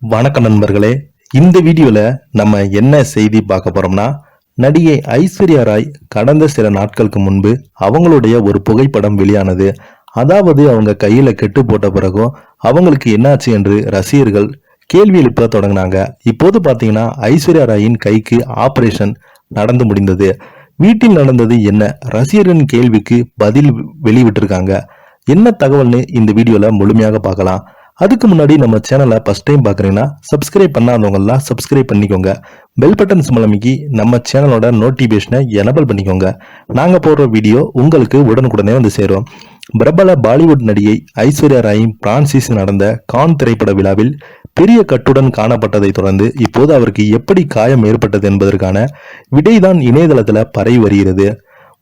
வணக்கம் நண்பர்களே. இந்த வீடியோல நம்ம என்ன செய்தி பார்க்க போறோம்னா, நடிகை ஐஸ்வர்யா ராய் கடந்த சில நாட்களுக்கு முன்பு அவங்களுடைய ஒரு புகைப்படம் வெளியானது. அதாவது அவங்க கையில கெட்டு போட்ட பிறகும் அவங்களுக்கு என்னாச்சு என்று ரசிகர்கள் கேள்வி எழுப்ப தொடங்கினாங்க. இப்போது பாத்தீங்கன்னா ஐஸ்வர்யா ராயின் கைக்கு ஆபரேஷன் நடந்து முடிந்தது. வீட்டில் நடந்தது என்ன, ரசிகர்களின் கேள்விக்கு பதில் வெளிவிட்டிருக்காங்க. என்ன தகவல்னு இந்த வீடியோல முழுமையாக பார்க்கலாம். அதுக்கு முன்னாடி நம்ம சேனலை ஃபர்ஸ்ட் டைம் பார்க்குறீங்கன்னா சப்ஸ்கிரைப் பண்ணாதவங்கலாம் சப்ஸ்கிரைப் பண்ணிக்கோங்க. பெல் பட்டன் சிம்பல் அமைக்கி நம்ம சேனலோட நோட்டிஃபிகேஷனை எனபிள் பண்ணிக்கோங்க. நாங்கள் போடுற வீடியோ உங்களுக்கு உடனுக்குடனே வந்து சேரும். பிரபல பாலிவுட் நடிகை ஐஸ்வர்யா ராயின் பிரான்சிஸ் நடந்த கான் திரைப்பட விழாவில் பெரிய கட்டுடன் காணப்பட்டதை தொடர்ந்து இப்போது அவருக்கு எப்படி காயம் ஏற்பட்டது என்பதற்கான விடைதான் இணையதளத்தில் பரவி வருகிறது.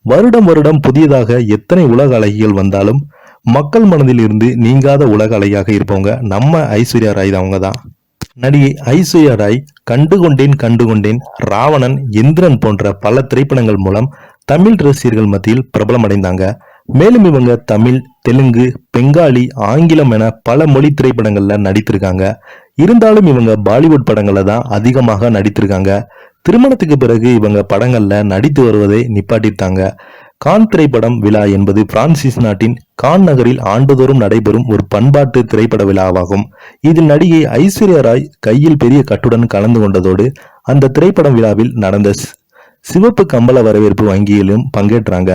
வருடம் வருடம் புதியதாக எத்தனை உலக அழகிகள் வந்தாலும் மக்கள் மனதில் இருந்து நீங்காத உலக அழகியாக இருப்பவங்க நம்ம ஐஸ்வர்யா ராய் அவங்க தான். நடிகை ஐஸ்வர்யா ராய் கண்டுகொண்டேன், ராவணன், எந்திரன் போன்ற பல திரைப்படங்கள் மூலம் தமிழ் ரசிகர்கள் மத்தியில் பிரபலமடைந்தாங்க. மேலும் இவங்க தமிழ், தெலுங்கு, பெங்காலி, ஆங்கிலம் என பல மொழி திரைப்படங்கள்ல நடித்திருக்காங்க. இருந்தாலும் இவங்க பாலிவுட் படங்கள்ல தான் அதிகமாக நடித்திருக்காங்க. திருமணத்துக்கு பிறகு இவங்க படங்கள்ல நடித்து வருவதை நிப்பாட்டிட்டாங்க. கான் திரைப்படம் விழா என்பது பிரான்சிஸ் நாட்டின் கான் நகரில் ஆண்டுதோறும் நடைபெறும் ஒரு பண்பாட்டு திரைப்பட விழாவாகும். இதில் நடிகை ஐஸ்வர்யா ராய் கையில் பெரிய கட்டுடன் கலந்து கொண்டதோடு அந்த திரைப்படம் விழாவில் நடந்த சிவப்பு கம்பள வரவேற்பு வங்கியிலும் பங்கேற்றாங்க.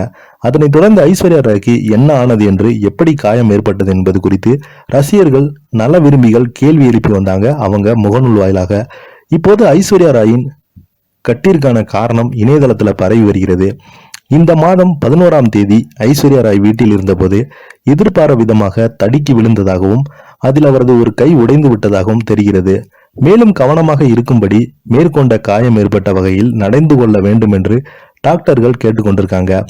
அதனைத் தொடர்ந்து ஐஸ்வர்யா ராய்க்கு என்ன ஆனது என்று, எப்படி காயம் ஏற்பட்டது என்பது குறித்து ரசிகர்கள், நல விரும்பிகள் கேள்வி எழுப்பி வந்தாங்க அவங்க முகநூல் வாயிலாக. இப்போது ஐஸ்வர்யா ராயின் கட்டிற்கான காரணம் இணையதளத்துல பரவி வருகிறது. இந்த மாதம் 11ஆம் தேதி ஐஸ்வர்யா ராய் வீட்டில் இருந்தபோது எதிர்பாராத விதமாக தடுக்கி விழுந்ததாகவும் அதில் அவரது ஒரு கை உடைந்து விட்டதாகவும் தெரிகிறது. மேலும் கவனமாக இருக்கும்படி மேற்கொண்ட காயம் ஏற்பட்ட வகையில் நடந்து கொள்ள வேண்டும் என்று டாக்டர்கள் கேட்டுக்கொண்டிருக்காங்க.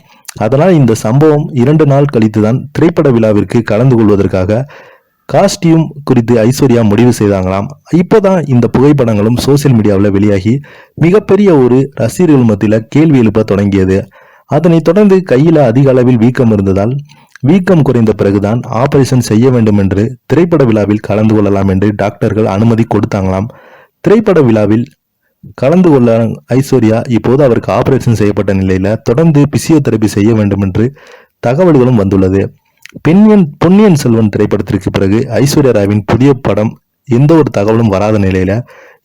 அதனால் இந்த சம்பவம் 2 நாள் கழித்துதான் திரைப்பட விழாவிற்கு கலந்து கொள்வதற்காக காஸ்டியூம் குறித்து ஐஸ்வர்யா முடிவு செய்தாங்களாம். இப்போதான் இந்த புகைப்படங்களும் சோசியல் மீடியாவில் வெளியாகி மிகப்பெரிய ஒரு ரசிகர்கள் மத்தியில கேள்வி எழுப்ப தொடங்கியது. அதனைத் தொடர்ந்து கையில அதிக அளவில் வீக்கம் இருந்ததால் வீக்கம் குறைந்த பிறகுதான் ஆபரேஷன் செய்ய வேண்டும் என்று திரைப்பட விழாவில் கலந்து கொள்ளலாம் என்று டாக்டர்கள் அனுமதி கொடுத்தாங்களாம். திரைப்பட விழாவில் கலந்து கொள்ள ஐஸ்வர்யா இப்போது அவருக்கு ஆபரேஷன் செய்யப்பட்ட நிலையில தொடர்ந்து பிசியோதெரபி செய்ய வேண்டும் என்று தகவல்களும் வந்துள்ளது. பொன்னியின் செல்வன் திரைப்படத்திற்கு பிறகு ஐஸ்வர்யா ராவின் புதிய படம் எந்த ஒரு தகவலும் வராத நிலையில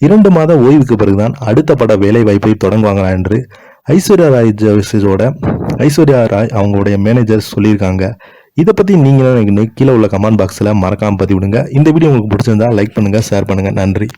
2 மாத ஓய்வுக்கு பிறகுதான் அடுத்த பட வேலை வாய்ப்பை தொடங்குவாங்களா என்று ஐஸ்வர்யா ராய் அவங்களுடைய மேனேஜர் சொல்லியிருக்காங்க. இதை பத்தி நீங்களும் கீழே உள்ள கமெண்ட் பாக்ஸ்ல மறக்காம பதிவிடுங்க. இந்த வீடியோ உங்களுக்கு பிடிச்சிருந்தா லைக் பண்ணுங்க, ஷேர் பண்ணுங்க. நன்றி.